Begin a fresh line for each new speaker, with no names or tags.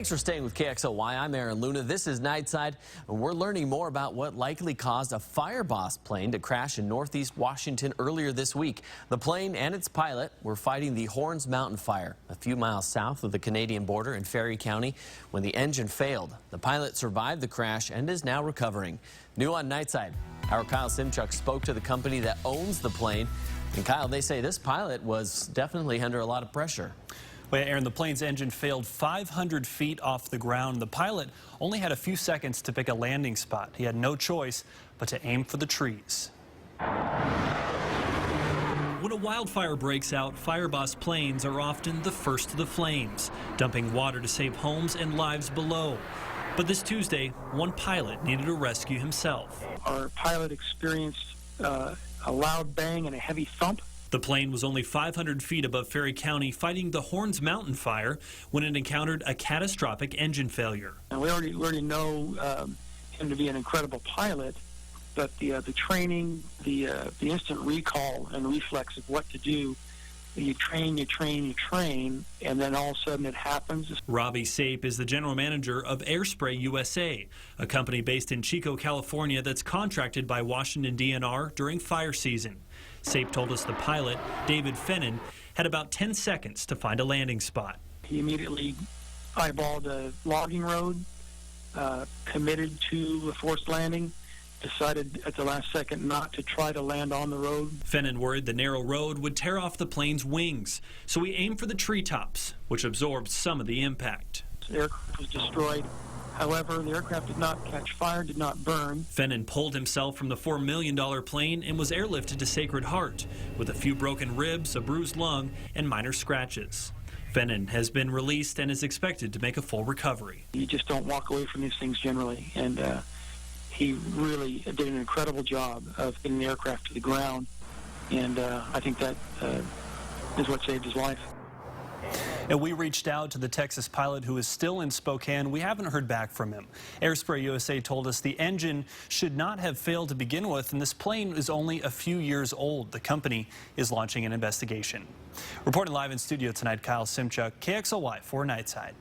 Thanks for staying with KXLY. I'm Aaron Luna. This is Nightside, and we're learning more about what likely caused a Fireboss plane to crash in northeast Washington earlier this week. The plane and its pilot were fighting the Horns Mountain fire a few miles south of the Canadian border in Ferry County when the engine failed. The pilot survived the crash and is now recovering. New on Nightside, our Kyle Simchuk spoke to the company that owns the plane. And Kyle, they say this pilot was definitely under a lot of pressure.
Well, Aaron, the plane's engine failed 500 feet off the ground. The pilot only had a few seconds to pick a landing spot. He had no choice but to aim for the trees.
When a wildfire breaks out, Fireboss planes are often the first to the flames, dumping water to save homes and lives below. But this Tuesday, one pilot needed to rescue himself.
Our pilot experienced a loud bang and a heavy thump.
The plane was only 500 feet above Ferry County fighting the Horns Mountain fire when it encountered a catastrophic engine failure.
And we already know him to be an incredible pilot, but the training, the instant recall and reflex of what to do, you train, and then all of a sudden it happens.
Robbie Sape is the general manager of Airspray USA, a company based in Chico, California that's contracted by Washington DNR during fire season. Sape told us the pilot, David Fennon, had about 10 seconds to find a landing spot.
He immediately eyeballed a logging road, committed to a forced landing, decided at the last second not to try to land on the road.
Fennon worried the narrow road would tear off the plane's wings, so he aimed for the treetops, which absorbed some of the impact.
The aircraft was destroyed. However, the aircraft did not catch fire, did not burn.
Fennon pulled himself from the $4 million plane and was airlifted to Sacred Heart with a few broken ribs, a bruised lung, and minor scratches. Fennon has been released and is expected to make a full recovery.
You just don't walk away from these things generally, and he really did an incredible job of getting the aircraft to the ground, and I think that is what saved his life.
And we reached out to the Texas pilot who is still in Spokane. We haven't heard back from him. Airspray USA told us the engine should not have failed to begin with, and this plane is only a few years old. The company is launching an investigation. Reporting live in studio tonight, Kyle Simchuk, KXLY for Nightside.